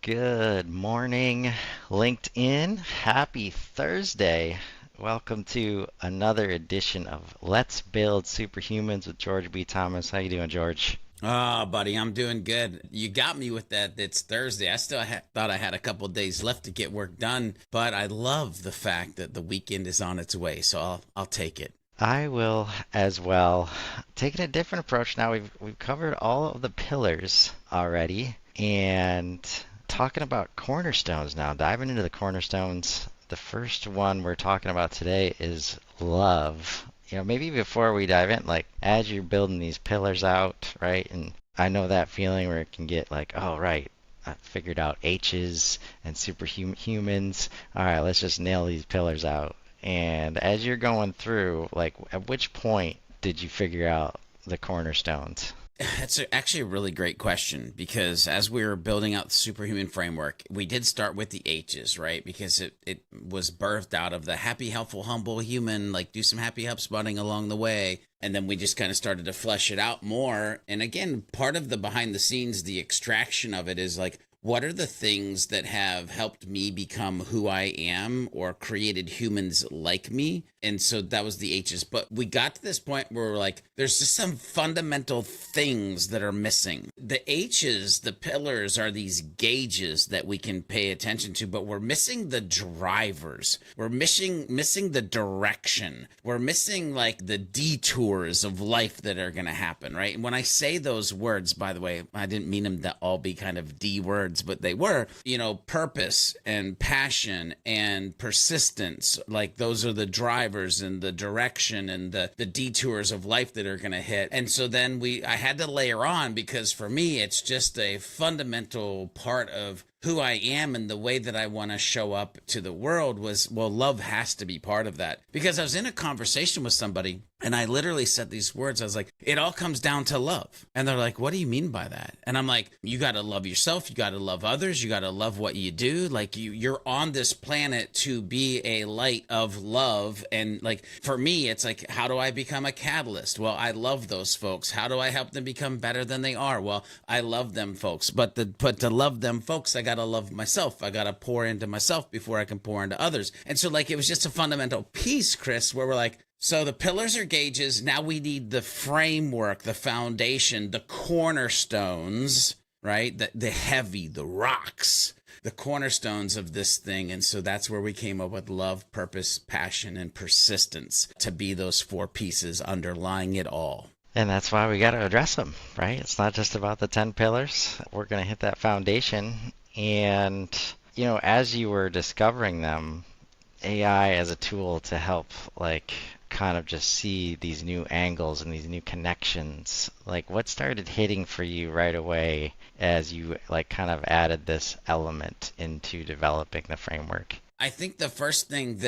Good morning, LinkedIn. Happy Thursday. Welcome to another edition of Let's Build Superhumans with George B. Thomas. How you doing, George? Oh, buddy, I'm doing good. You got me with that. It's Thursday. I still thought I had a couple days left to get work done, but I love the fact that the weekend is on its way, so I'll take it. I will as well. Taking a different approach now. We've covered all of the pillars already, and talking about cornerstones now. Diving into the cornerstones. The first one we're talking about today is love. Maybe before we dive in, like as you're building these pillars out, right? And I know that feeling where it can get like, oh, right, I figured out H's and superhumans. All right, let's just nail these pillars out. And as you're going through, like, at which point did you figure out the cornerstones? Actually a really great question because as we were building out the Superhuman Framework, we did start with the H's, right? Because it was birthed out of the happy, helpful, humble human, like do some happy HubSpotting along the way. And then we just kind of started to flesh it out more. And again, part of the behind the scenes, the extraction of it is like, what are the things that have helped me become who I am or created humans like me? And so that was the H's. But we got to this point where we're like, there's just some fundamental things that are missing. The H's, the pillars, are these gauges that we can pay attention to, but we're missing the drivers. We're missing the direction. We're missing like the detours of life that are going to happen, right? And when I say those words, by the way, I didn't mean them to all be kind of D words, but they were, purpose and passion and persistence. Like those are the drivers and the direction and the detours of life that are going to hit. And so then I had to layer on because for me, it's just a fundamental part of who I am and the way that I want to show up to the world was, well, love has to be part of that. Because I was in a conversation with somebody and I literally said these words. I was like, it all comes down to love. And they're like, what do you mean by that? And I'm like, you got to love yourself. You got to love others. You got to love what you do. Like you're on this planet to be a light of love. And like, for me, it's like, how do I become a catalyst? Well, I love those folks. How do I help them become better than they are? Well, I love them folks, but to love them folks, I got to love myself. I got to pour into myself before I can pour into others. And so like, it was just a fundamental piece, Chris, where we're like, so the pillars are gauges. Now we need the framework, the foundation, the cornerstones, right? The heavy, the rocks, the cornerstones of this thing. And so that's where we came up with love, purpose, passion, and persistence to be those four pieces underlying it all. And that's why we got to address them, right? It's not just about the 10 pillars. We're going to hit that foundation. And, as you were discovering them, AI as a tool to help, like, kind of just see these new angles and these new connections, like, what started hitting for you right away as you, like, kind of added this element into developing the framework? I think the first thing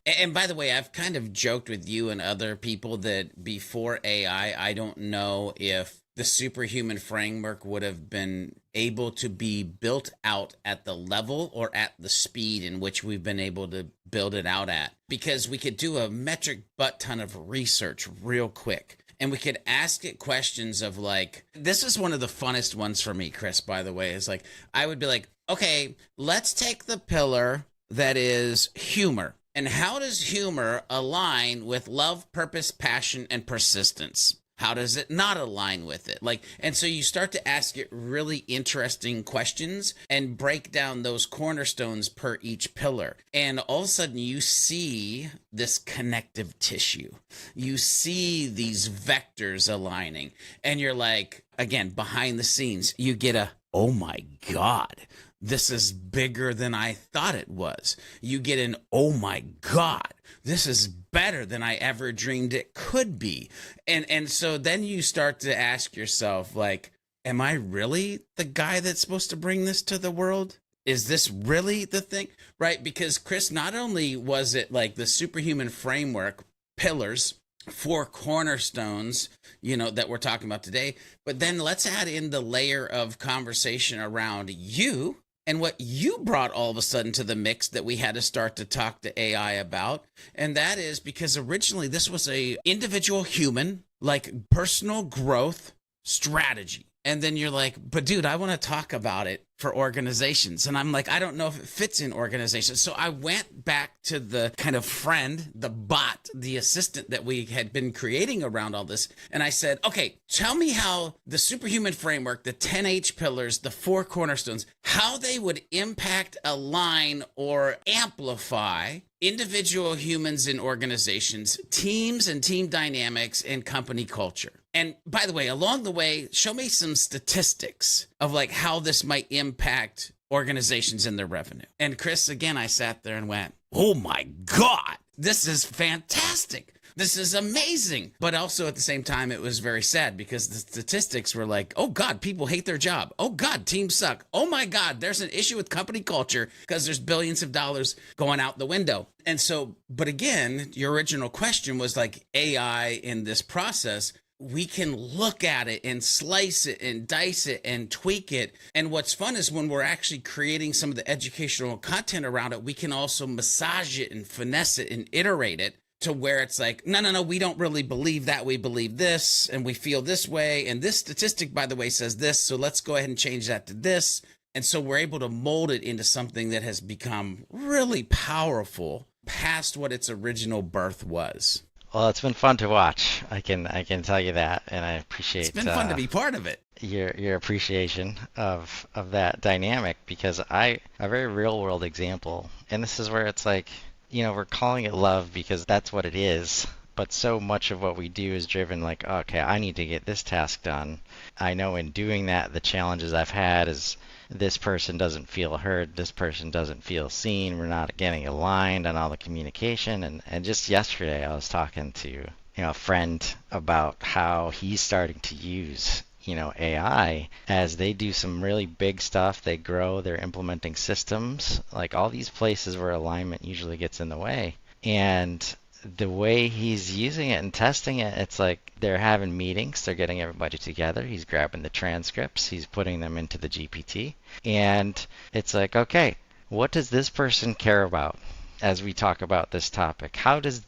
and by the way, I've kind of joked with you and other people that before I don't know if the superhuman framework would have been able to be built out at the level or at the speed in which we've been able to build it out at. Because we could do a metric butt ton of research real quick. And we could ask it questions of like, this is one of the funnest ones for me, Chris, by the way, is like, I would be like, okay, let's take the pillar that is humor. And how does humor align with love, purpose, passion, and persistence? How does it not align with it? And so you start to ask it really interesting questions and break down those cornerstones per each pillar. And all of a sudden you see this connective tissue. You see these vectors aligning and you're like, again, behind the scenes, you get oh my God, this is bigger than I thought it was. You get an, oh my God, this is better than I ever dreamed it could be. And so then you start to ask yourself, like, am I really the guy that's supposed to bring this to the world? Is this really the thing? Right? Because Chris, not only was it like the superhuman framework pillars, four cornerstones, that we're talking about today, but then let's add in the layer of conversation around you and what you brought all of a sudden to the mix that we had to start to talk to AI about. And that is because originally this was a individual human, like personal growth strategy. And then you're like, but dude, I want to talk about it for organizations. And I'm like, I don't know if it fits in organizations. So I went back to the kind of friend, the bot, the assistant that we had been creating around all this. And I said, okay, tell me how the Superhuman Framework, the 10H pillars, the 4 cornerstones, how they would impact, align, or amplify individual humans in organizations, teams and team dynamics, and company culture. And by the way, along the way, show me some statistics of like how this might impact organizations and their revenue. And Chris, again, I sat there and went, oh my God, this is fantastic. This is amazing. But also at the same time, it was very sad because the statistics were like, oh God, people hate their job. Oh God, teams suck. Oh my God, there's an issue with company culture because there's billions of dollars going out the window. And so, but again, your original question was like AI in this process. We can look at it and slice it and dice it and tweak it. And what's fun is when we're actually creating some of the educational content around it, we can also massage it and finesse it and iterate it to where it's like, no, we don't really believe that. We believe this and we feel this way. And this statistic, by the way, says this. So let's go ahead and change that to this. And so we're able to mold it into something that has become really powerful past what its original birth was. Well, it's been fun to watch. I can tell you that, and I It's appreciate been fun to be part of it. your appreciation of that dynamic because a very real world example, and this is where it's like, we're calling it love because that's what it is. But so much of what we do is driven like, okay, I need to get this task done. I know in doing that, the challenges I've had is this person doesn't feel heard, this person doesn't feel seen, we're not getting aligned on all the communication. And just yesterday, I was talking to a friend about how he's starting to use AI as they do some really big stuff. They grow, they're implementing systems, like all these places where alignment usually gets in the way. And the way he's using it and testing it, it's like they're having meetings, they're getting everybody together, he's grabbing the transcripts, he's putting them into the GPT, and it's like, okay, what does this person care about as we talk about this topic? How does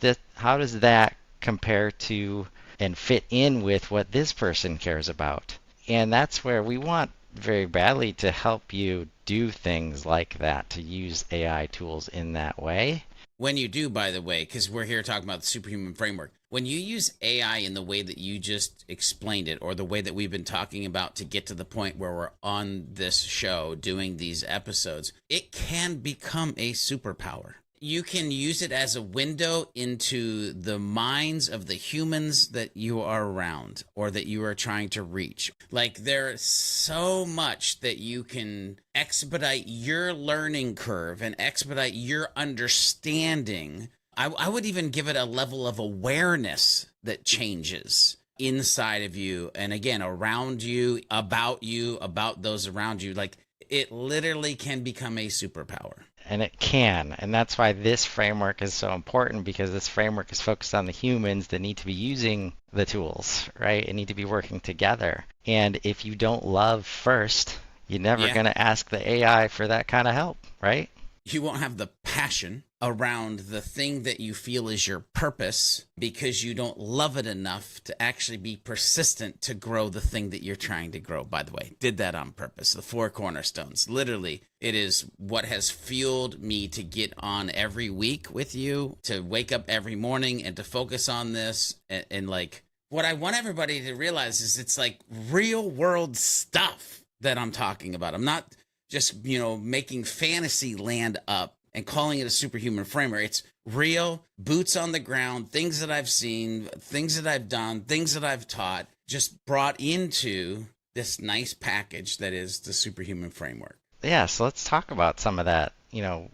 that compare to and fit in with what this person cares about? And that's where we want very badly to help you do things like that, to use AI tools in that way. When you do, by the way, because we're here talking about the Superhuman Framework, when you use AI in the way that you just explained it, or the way that we've been talking about to get to the point where we're on this show doing these episodes, it can become a superpower. You can use it as a window into the minds of the humans that you are around or that you are trying to reach. Like there's so much that you can expedite your learning curve and expedite your understanding. I would even give it a level of awareness that changes inside of you. And again, around you, about those around you. Like it literally can become a superpower. And it can. And that's why this framework is so important, because this framework is focused on the humans that need to be using the tools, right? And need to be working together. And if you don't love first, you're never Yeah. going to ask the AI for that kind of help, right? You won't have the passion around the thing that you feel is your purpose because you don't love it enough to actually be persistent to grow the thing that you're trying to grow. By the way, did that on purpose. The 4 cornerstones. Literally, it is what has fueled me to get on every week with you, to wake up every morning and to focus on this. And like, what I want everybody to realize is it's like real world stuff that I'm talking about. I'm not just, making fantasy land up and calling it a superhuman framework. It's real, boots on the ground, things that I've seen, things that I've done, things that I've taught, just brought into this nice package that is the superhuman framework. Yeah, so let's talk about some of that,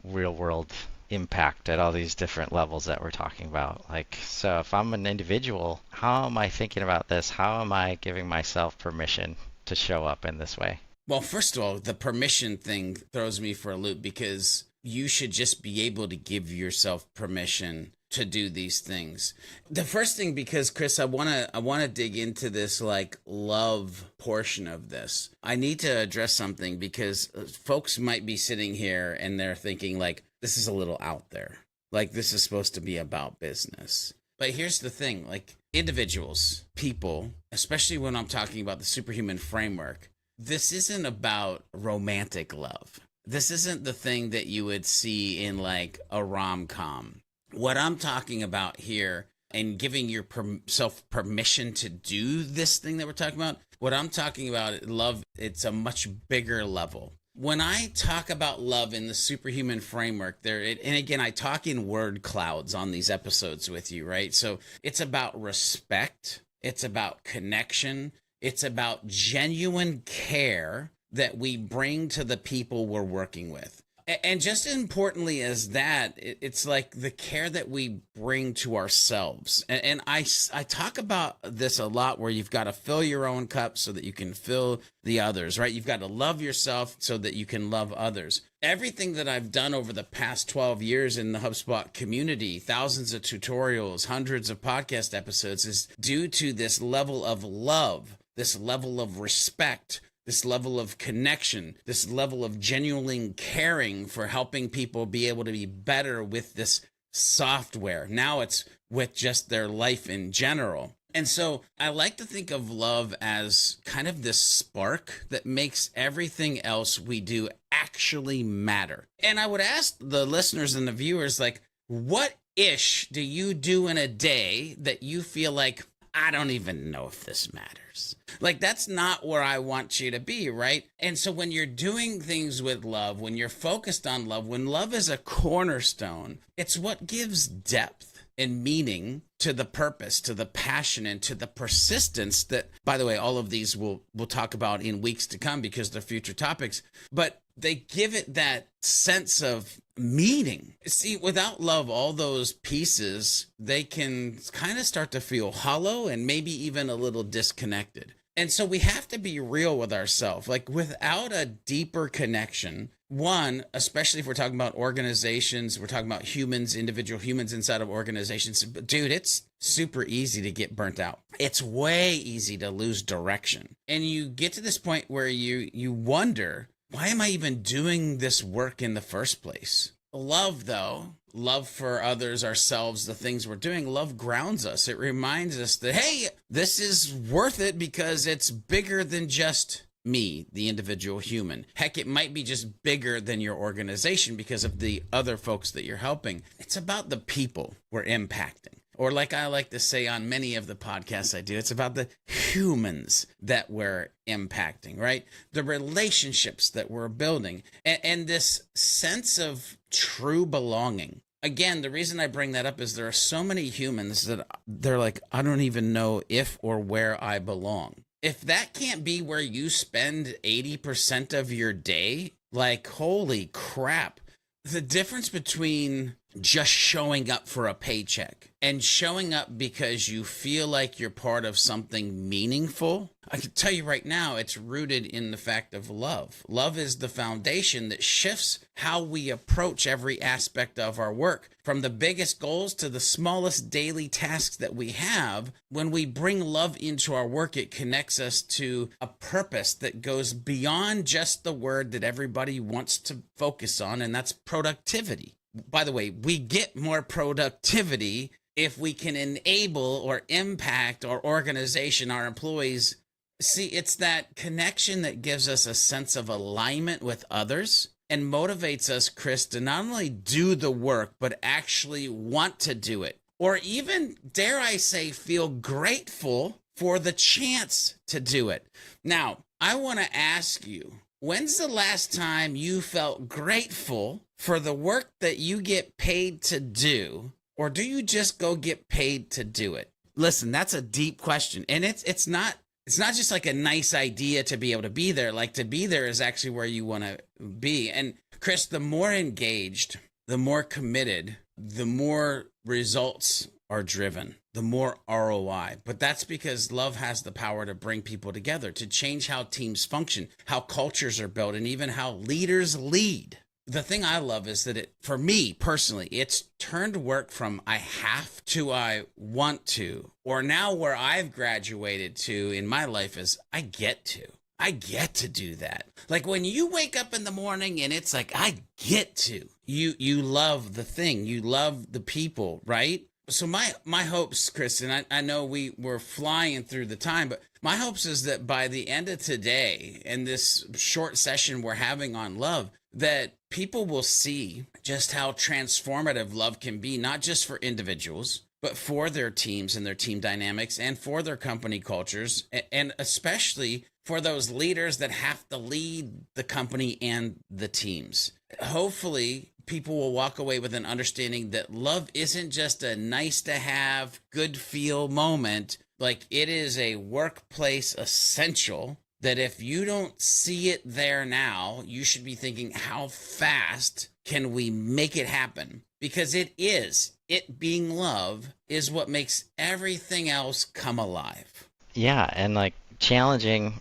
real world impact at all these different levels that we're talking about. Like, so if I'm an individual, how am I thinking about this? How am I giving myself permission to show up in this way? Well, first of all, the permission thing throws me for a loop because you should just be able to give yourself permission to do these things. The first thing, because Chris, I want to dig into this like love portion of this. I need to address something because folks might be sitting here and they're thinking like, this is a little out there. Like this is supposed to be about business. But here's the thing, like individuals, people, especially when I'm talking about the superhuman framework, this isn't about romantic love. This isn't the thing that you would see in like a rom-com. What I'm talking about here and giving yourself permission to do this thing that we're talking about, what I'm talking about, love, it's a much bigger level. When I talk about love in the superhuman framework, and again, I talk in word clouds on these episodes with you, right? So it's about respect, it's about connection, it's about genuine care that we bring to the people we're working with. And just as importantly as that, it's like the care that we bring to ourselves. And I talk about this a lot, where you've got to fill your own cup so that you can fill the others, right? You've got to love yourself so that you can love others. Everything that I've done over the past 12 years in the HubSpot community, thousands of tutorials, hundreds of podcast episodes, is due to this level of love, this level of respect, this level of connection, this level of genuinely caring for helping people be able to be better with this software. Now it's with just their life in general. And so I like to think of love as kind of this spark that makes everything else we do actually matter. And I would ask the listeners and the viewers, like, what ish do you do in a day that you feel like, I don't even know if this matters? Like, that's not where I want you to be, right? And so when you're doing things with love, when you're focused on love, when love is a cornerstone, it's what gives depth and meaning to the purpose, to the passion, and to the persistence that, by the way, all of these we'll talk about in weeks to come because they're future topics. But they give it that sense of meaning. See, without love, all those pieces, they can kind of start to feel hollow and maybe even a little disconnected. And so we have to be real with ourselves. Like, without a deeper connection, one, especially if we're talking about organizations, we're talking about humans, individual humans inside of organizations, dude, it's super easy to get burnt out. It's way easy to lose direction. And you get to this point where you wonder, why am I even doing this work in the first place? Love, though, love for others, ourselves, the things we're doing, love grounds us. It reminds us that, hey, this is worth it because it's bigger than just me, the individual human. Heck, it might be just bigger than your organization because of the other folks that you're helping. It's about the people we're impacting. Or like I like to say on many of the podcasts I do, it's about the humans that we're impacting, right? The relationships that we're building, and this sense of true belonging. Again, the reason I bring that up is there are so many humans that they're like, I don't even know if or where I belong. If that can't be where you spend 80% of your day, like, holy crap. The difference between just showing up for a paycheck and showing up because you feel like you're part of something meaningful, I can tell you right now, it's rooted in the fact of love. Love is the foundation that shifts how we approach every aspect of our work, from the biggest goals to the smallest daily tasks that we have. When we bring love into our work, it connects us to a purpose that goes beyond just the word that everybody wants to focus on, and that's productivity. By the way, we get more productivity if we can enable or impact our organization, our employees. See, it's that connection that gives us a sense of alignment with others and motivates us, Chris, to not only do the work, but actually want to do it. Or even, dare I say, feel grateful for the chance to do it. Now, I want to ask you, when's the last time you felt grateful for the work that you get paid to do? Or do you just go get paid to do it? Listen, that's a deep question. And it's not just like a nice idea to be able to be there. Like, to be there is actually where you want to be. And Chris, the more engaged, the more committed, the more results are driven, the more ROI. But that's because love has the power to bring people together, to change how teams function, how cultures are built, and even how leaders lead. The thing I love is that for me personally, it's turned work from I have to I want to, or now where I've graduated to in my life is I get to. I get to do that. Like, when you wake up in the morning and it's like, I get to. You love the thing. You love the people, right? So my hopes, Kristen, I know we were flying through the time, but my hopes is that by the end of today and this short session we're having on love, that people will see just how transformative love can be, not just for individuals, but for their teams and their team dynamics and for their company cultures, and especially for those leaders that have to lead the company and the teams. Hopefully, people will walk away with an understanding that love isn't just a nice to have, good feel moment. Like, it is a workplace essential that if you don't see it there now, you should be thinking, how fast can we make it happen? Because it is. It being love is what makes everything else come alive. Yeah, and like challenging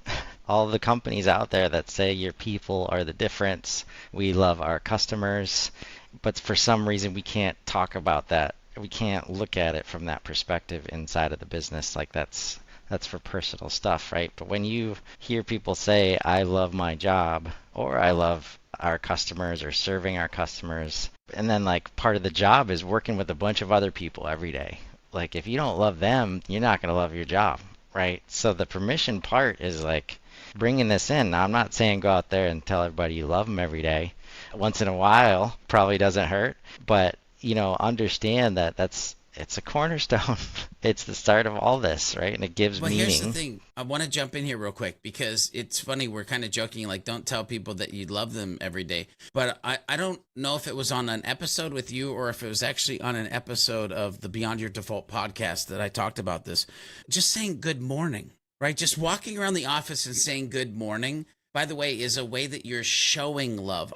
all the companies out there that say your people are the difference. We love our customers, but for some reason we can't talk about that. We can't look at it from that perspective inside of the business. Like that's for personal stuff, right? But when you hear people say, I love my job, or I love our customers, or serving our customers, and then like part of the job is working with a bunch of other people every day. Like if you don't love them, you're not going to love your job, right? So the permission part is like bringing this in. Now, I'm not saying go out there and tell everybody you love them every day. Once in a while probably doesn't hurt, but understand that it's a cornerstone. It's the start of all this, right? And it gives Well, here's the meaning. thing. I want to jump in here real quick because it's funny. We're kind of joking, like, don't tell people that you love them every day. But I don't know if it was on an episode with you or if it was actually on an episode of the Beyond Your Default podcast that I talked about this. Just saying good morning, right? Just walking around the office and saying good morning, by the way, is a way that you're showing love.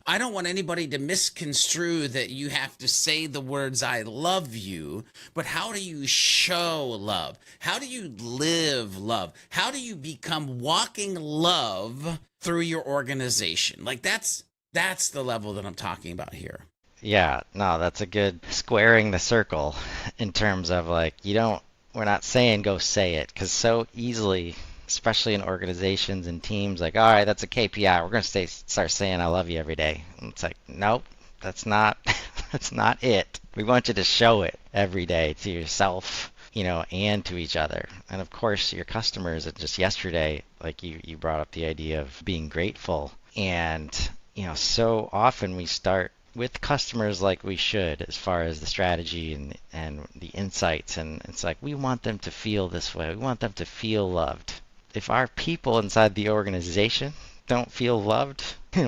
I don't want anybody to misconstrue that you have to say the words "I love you," but how do you show love? How do you live love? How do you become walking love through your organization? Like that's the level that I'm talking about here. Yeah, no, that's a good squaring the circle in terms of like we're not saying go say it because so easily, especially in organizations and teams, like, all right, that's a KPI. We're going to start saying I love you every day. And it's like, nope, that's not that's not it. We want you to show it every day to yourself, and to each other. And of course, your customers. Just yesterday, like you brought up the idea of being grateful. And, so often we start with customers like we should as far as the strategy and the insights. And it's like, we want them to feel this way. We want them to feel loved. If our people inside the organization don't feel loved,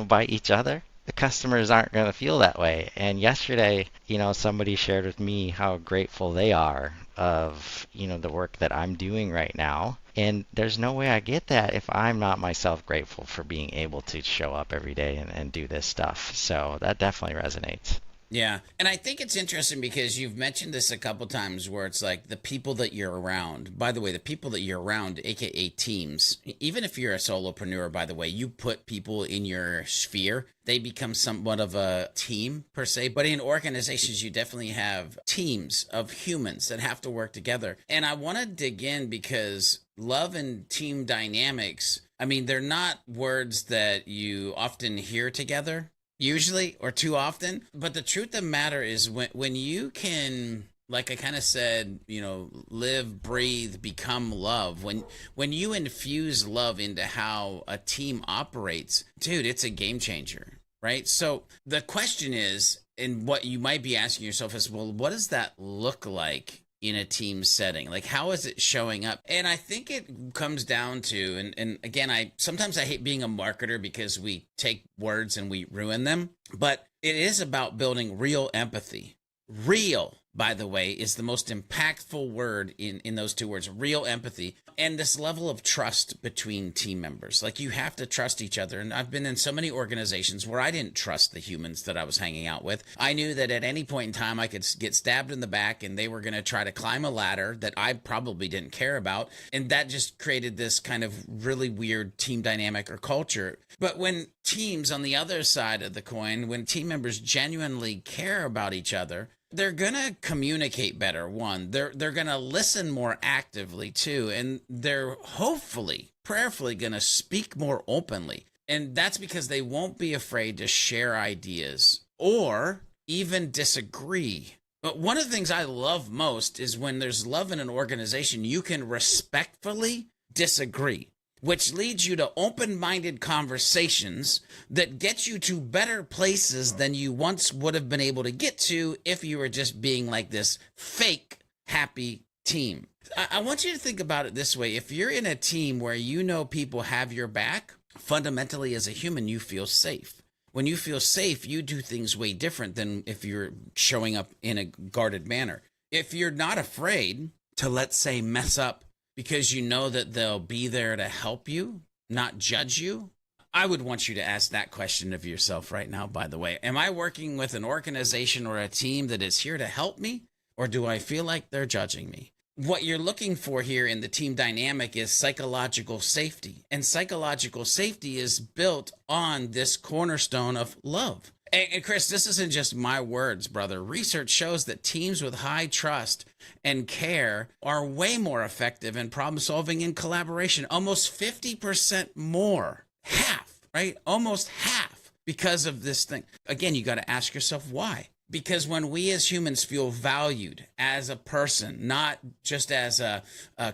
by each other, the customers aren't going to feel that way. And yesterday, somebody shared with me how grateful they are of, the work that I'm doing right now. And there's no way I get that if I'm not myself grateful for being able to show up every day and do this stuff. So that definitely resonates. Yeah. And I think it's interesting because you've mentioned this a couple times where it's like the people that you're around. By the way, the people that you're around, aka teams, even if you're a solopreneur, by the way, you put people in your sphere, they become somewhat of a team per se. But in organizations, you definitely have teams of humans that have to work together. And I want to dig in because love and team dynamics, I mean, they're not words that you often hear together usually or too often. But the truth of the matter is when you can, like I kind of said, live, breathe, become love. When you infuse love into how a team operates, dude, it's a game changer, right? So the question is, and what you might be asking yourself is, well, what does that look like in a team setting? Like, how is it showing up? And I think it comes down to, and again, sometimes I hate being a marketer because we take words and we ruin them, but it is about building real empathy. Real, by the way, is the most impactful word in those two words, real empathy. And this level of trust between team members. Like, you have to trust each other. And I've been in so many organizations where I didn't trust the humans that I was hanging out with. I knew that at any point in time I could get stabbed in the back and they were going to try to climb a ladder that I probably didn't care about. And that just created this kind of really weird team dynamic or culture. But when teams on the other side of the coin, when team members genuinely care about each other, they're going to communicate better. One, they're going to listen more actively too, and they're hopefully, prayerfully going to speak more openly. And that's because they won't be afraid to share ideas or even disagree. But one of the things I love most is when there's love in an organization, you can respectfully disagree, which leads you to open minded conversations that get you to better places than you once would have been able to get to if you were just being like this fake happy team. I want you to think about it this way. If you're in a team where you know people have your back, fundamentally as a human, you feel safe. When you feel safe, you do things way different than if you're showing up in a guarded manner. If you're not afraid to, let's say, mess up because you know that they'll be there to help you, not judge you, I would want you to ask that question of yourself right now, by the way. Am I working with an organization or a team that is here to help me, or do I feel like they're judging me? What you're looking for here in the team dynamic is psychological safety. And psychological safety is built on this cornerstone of love. And Chris, this isn't just my words, brother. Research shows that teams with high trust and care are way more effective in problem solving and collaboration. Almost 50% more. Half, right? Almost half because of this thing. Again, you got to ask yourself why. Because when we as humans feel valued as a person, not just as a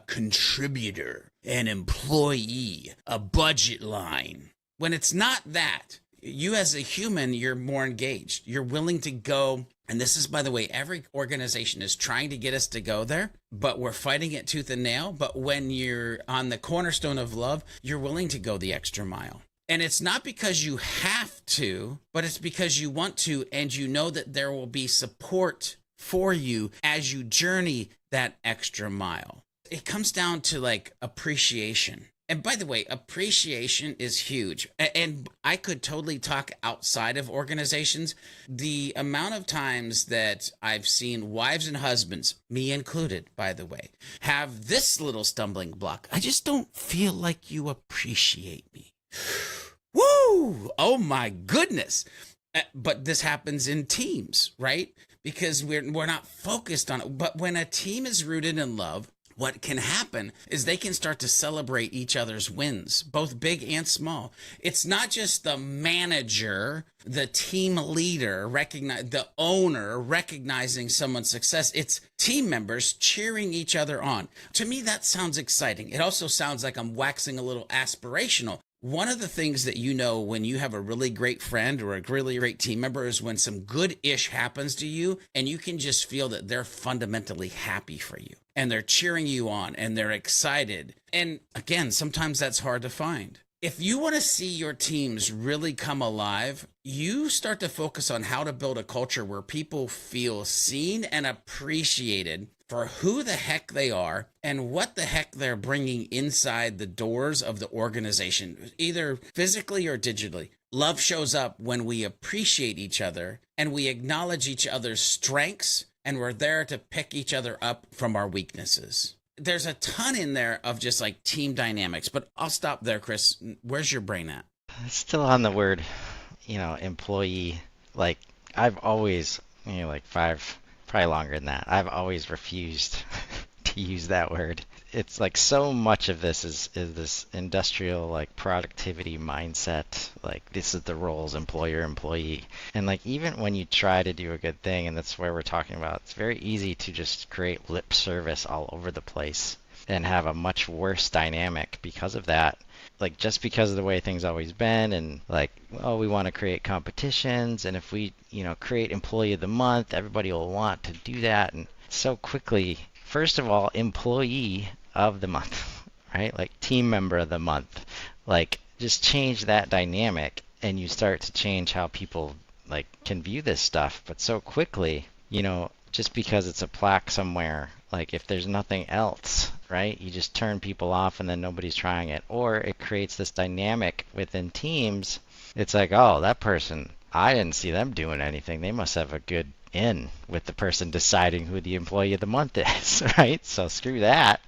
contributor, an employee, a budget line, when it's not that, you as a human, you're more engaged. You're willing to go. And this is, by the way, every organization is trying to get us to go there, but we're fighting it tooth and nail. But when you're on the cornerstone of love, you're willing to go the extra mile. And it's not because you have to, but it's because you want to, and you know that there will be support for you as you journey that extra mile. It comes down to like appreciation. And by the way, appreciation is huge. And I could totally talk outside of organizations. The amount of times that I've seen wives and husbands, me included, by the way, have this little stumbling block. I just don't feel like you appreciate me. Woo! Oh my goodness. But this happens in teams, right? Because we're not focused on it. But when a team is rooted in love, what can happen is they can start to celebrate each other's wins, both big and small. It's not just the manager, the team leader, the owner recognizing someone's success. It's team members cheering each other on. To me, that sounds exciting. It also sounds like I'm waxing a little aspirational. One of the things that you know when you have a really great friend or a really great team member is when some good-ish happens to you and you can just feel that they're fundamentally happy for you and they're cheering you on and they're excited. And again, sometimes that's hard to find. If you want to see your teams really come alive, you start to focus on how to build a culture where people feel seen and appreciated for who the heck they are and what the heck they're bringing inside the doors of the organization, either physically or digitally. Love shows up when we appreciate each other and we acknowledge each other's strengths and we're there to pick each other up from our weaknesses. There's a ton in there of just like team dynamics, but I'll stop there, Chris. Where's your brain at? Still on the word, employee. Like I've always, like probably longer than that. I've always refused to use that word. It's like so much of this is this industrial like productivity mindset. Like this is the roles employer employee. And like even when you try to do a good thing, and that's where we're talking about, it's very easy to just create lip service all over the place and have a much worse dynamic because of that. Like just because of the way things always been, and like, oh, we want to create competitions, and if we create employee of the month, everybody will want to do that. And so quickly, first of all, employee of the month, right? Like team member of the month. Like just change that dynamic and you start to change how people like can view this stuff. But so quickly, just because it's a plaque somewhere, like if there's nothing else, right? You just turn people off and then nobody's trying it. Or it creates this dynamic within teams. It's like, oh, that person, I didn't see them doing anything. They must have a good in with the person deciding who the employee of the month is, right? So screw that,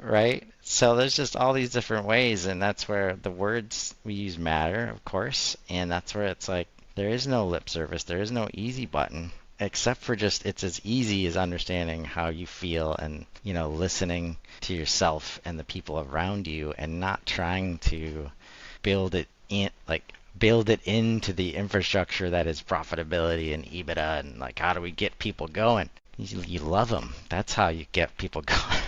right? So there's just all these different ways, and that's where the words we use matter, of course, and that's where it's like there is no lip service, there is no easy button, except for just it's as easy as understanding how you feel and listening to yourself and the people around you and not trying to build it in like build it into the infrastructure that is profitability and EBITDA and like how do we get people going? You love them. That's how you get people going,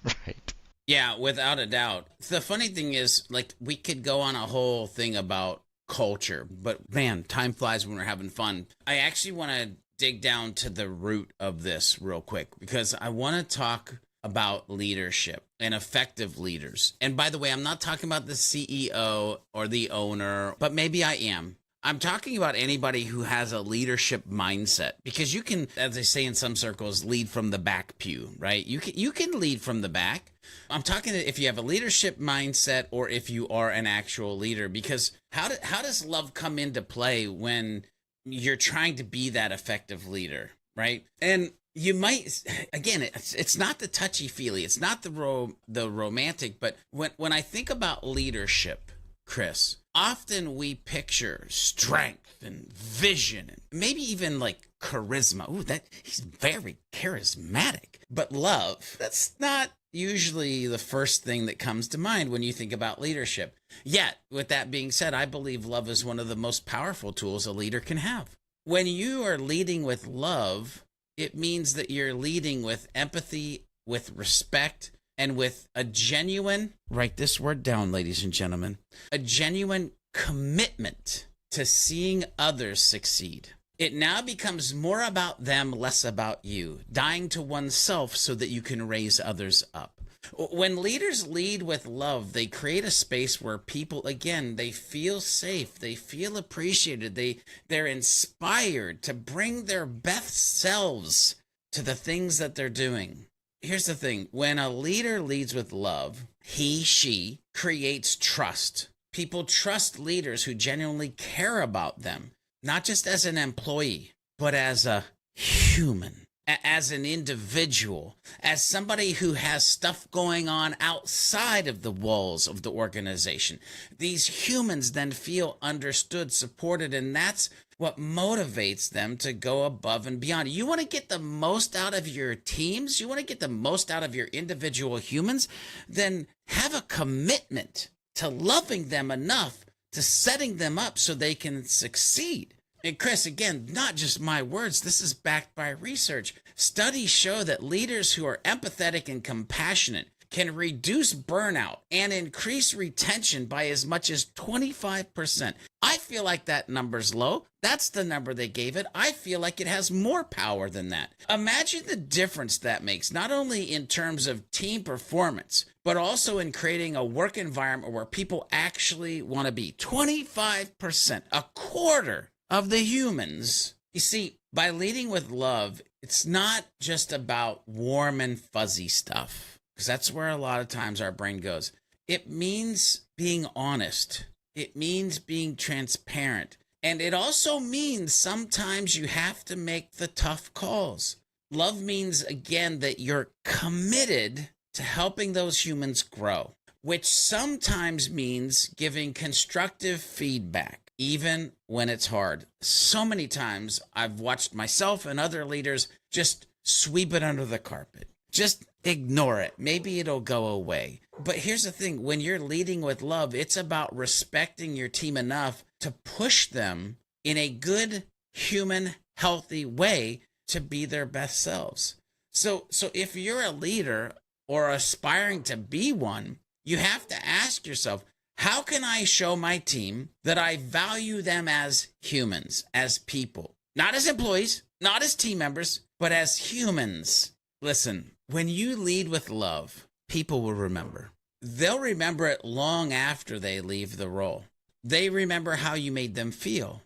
right? Yeah, without a doubt. The funny thing is, like, we could go on a whole thing about culture, but man, time flies when we're having fun. I actually want to dig down to the root of this real quick because I want to talk about leadership and effective leaders. And by the way, I'm not talking about the CEO or the owner, but maybe I am. I'm talking about anybody who has a leadership mindset because you can, as they say in some circles, lead from the back pew, right? You can lead from the back. I'm talking if you have a leadership mindset or if you are an actual leader, because how does love come into play when you're trying to be that effective leader, right? And you might, again, it's not the touchy feely, it's not the romantic, but when I think about leadership, Chris, often we picture strength and vision and maybe even like charisma. Ooh, that he's very charismatic. But love, that's not usually the first thing that comes to mind when you think about leadership. Yet, with that being said, I believe love is one of the most powerful tools a leader can have. When you are leading with love, it means that you're leading with empathy, with respect, and with a genuine, write this word down, ladies and gentlemen, a genuine commitment to seeing others succeed. It now becomes more about them, less about you, dying to oneself so that you can raise others up. When leaders lead with love, they create a space where people, again, they feel safe, they feel appreciated, they're inspired to bring their best selves to the things that they're doing. Here's the thing. When a leader leads with love, she creates trust. People trust leaders who genuinely care about them, not just as an employee, but as a human, as an individual, as somebody who has stuff going on outside of the walls of the organization. These humans then feel understood, supported, and that's what motivates them to go above and beyond. You want to get the most out of your teams? You want to get the most out of your individual humans? Then have a commitment to loving them enough to setting them up so they can succeed. And Chris, again, not just my words, this is backed by research. Studies show that leaders who are empathetic and compassionate can reduce burnout and increase retention by as much as 25%. I feel like that number's low. That's the number they gave it. I feel like it has more power than that. Imagine the difference that makes, not only in terms of team performance, but also in creating a work environment where people actually want to be. 25%, a quarter of the humans. You see, by leading with love, it's not just about warm and fuzzy stuff, because that's where a lot of times our brain goes. It means being honest. It means being transparent. And it also means sometimes you have to make the tough calls. Love means, again, that you're committed to helping those humans grow, which sometimes means giving constructive feedback, even when it's hard. So many times I've watched myself and other leaders just sweep it under the carpet. Just ignore it. Maybe it'll go away. But here's the thing. When you're leading with love, it's about respecting your team enough to push them in a good, human, healthy way to be their best selves. So if you're a leader or aspiring to be one, you have to ask yourself, how can I show my team that I value them as humans, as people? Not as employees, not as team members, but as humans. Listen, when you lead with love, people will remember. They'll remember it long after they leave the role. They remember how you made them feel.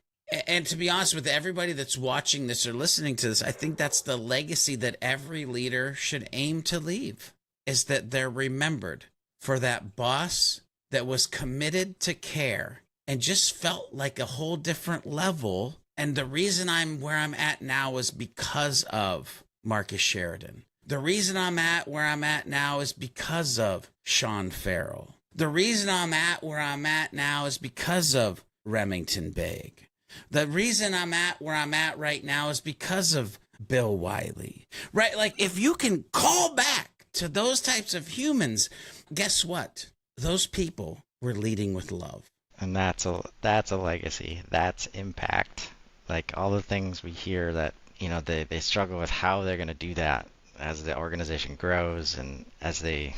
And to be honest with everybody that's watching this or listening to this, I think that's the legacy that every leader should aim to leave, is that they're remembered for that boss that was committed to care and just felt like a whole different level. And the reason I'm where I'm at now is because of Marcus Sheridan. The reason I'm at where I'm at now is because of Sean Farrell. The reason I'm at where I'm at now is because of Remington Begg. The reason I'm at where I'm at right now is because of Bill Wiley. Right? Like, if you can call back to those types of humans, guess what? Those people were leading with love. And that's a legacy. That's impact. Like all the things we hear that, they struggle with how they're going to do that as the organization grows and as they,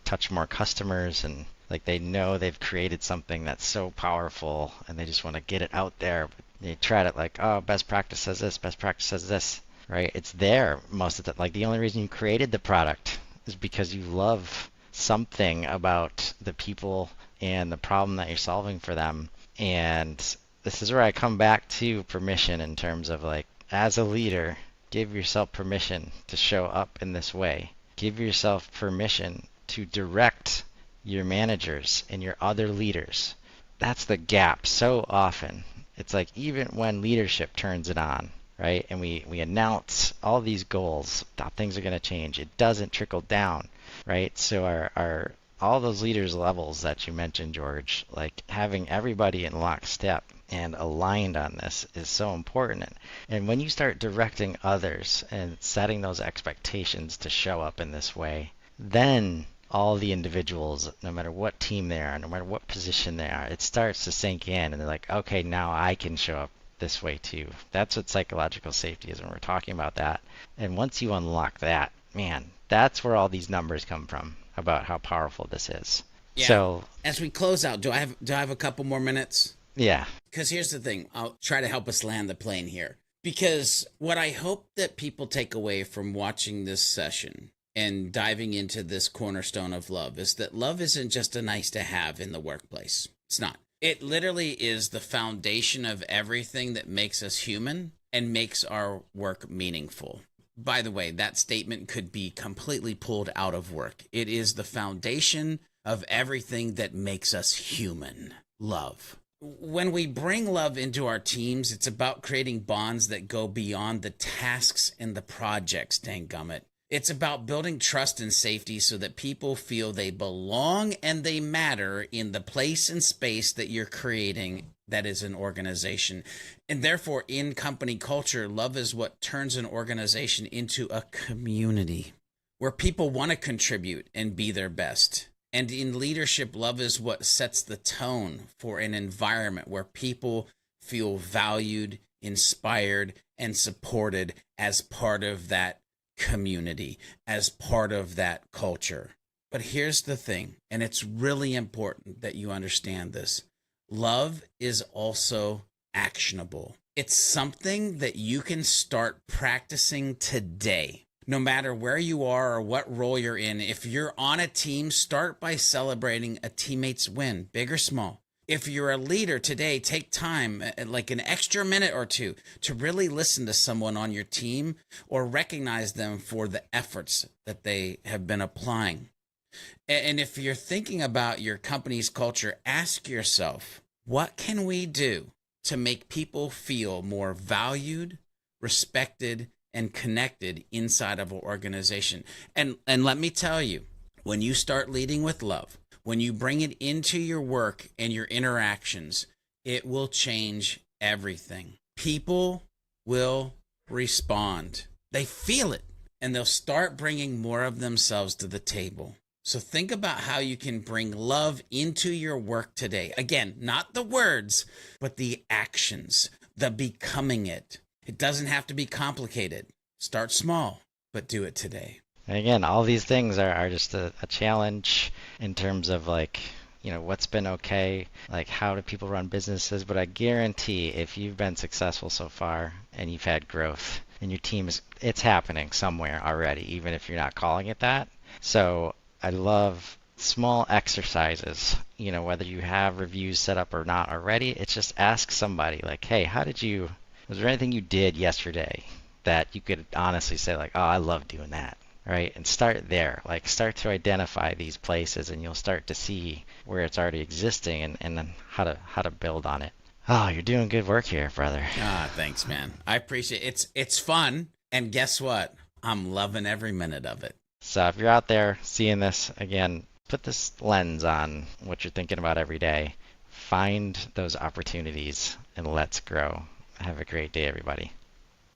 touch more customers and like they know they've created something that's so powerful and they just want to get it out there. But they treat it like, oh, best practice says this, best practice says this, right? It's there most of the like the only reason you created the product is because you love something about the people and the problem that you're solving for them. And this is where I come back to permission in terms of like, as a leader, give yourself permission to show up in this way. Give yourself permission to direct your managers and your other leaders. That's the gap so often. It's like even when leadership turns it on, right? And we announce all these goals, that things are going to change. It doesn't trickle down, right? So our all those leaders levels that you mentioned, George, like having everybody in lockstep and aligned on this is so important. And when you start directing others and setting those expectations to show up in this way, then all the individuals, no matter what team they are, no matter what position they are, it starts to sink in and they're like, okay, now I can show up this way too. That's what psychological safety is when we're talking about that. And once you unlock that, man, that's where all these numbers come from about how powerful this is. Yeah. So, As we close out, do I have a couple more minutes? yeah, Because here's the thing, I'll try to help us land the plane here. Because what I hope that people take away from watching this session and diving into this cornerstone of love is that love isn't just a nice to have in the workplace. It's not. It literally is the foundation of everything that makes us human and makes our work meaningful. By the way, that statement could be completely pulled out of work. It is the foundation of everything that makes us human. Love. When we bring love into our teams, it's about creating bonds that go beyond the tasks and the projects, danggummit. It's about building trust and safety so that people feel they belong and they matter in the place and space that you're creating that is an organization. And therefore, in company culture, love is what turns an organization into a community where people want to contribute and be their best. And in leadership, love is what sets the tone for an environment where people feel valued, inspired, and supported as part of that community, as part of that culture. But here's the thing, and it's really important that you understand this. Love is also actionable. It's something that you can start practicing today. No matter where you are or what role you're in, if you're on a team, start by celebrating a teammate's win, big or small. If you're a leader today, take time, like an extra minute or two, to really listen to someone on your team or recognize them for the efforts that they have been applying. And if you're thinking about your company's culture, ask yourself, what can we do to make people feel more valued, respected, and connected inside of an organization? And let me tell you, when you start leading with love, when you bring it into your work and your interactions, it will change everything. People will respond. They feel it, and they'll start bringing more of themselves to the table. So think about how you can bring love into your work today. Again, not the words, but the actions, the becoming it. It doesn't have to be complicated. Start small, but do it today. and again, all these things are just a challenge in terms of like, what's been okay, like how do people run businesses. But I guarantee if you've been successful so far and you've had growth and your team it's happening somewhere already, even if you're not calling it that. So I love small exercises, whether you have reviews set up or not already. It's just ask somebody like, hey, was there anything you did yesterday that you could honestly say like, oh, I love doing that, right? And start there, like start to identify these places and you'll start to see where it's already existing and then how to build on it. Oh, you're doing good work here, brother. Thanks, man. I appreciate it. It's fun. And guess what? I'm loving every minute of it. So if you're out there seeing this, again, put this lens on what you're thinking about every day. Find those opportunities and let's grow. Have a great day, everybody.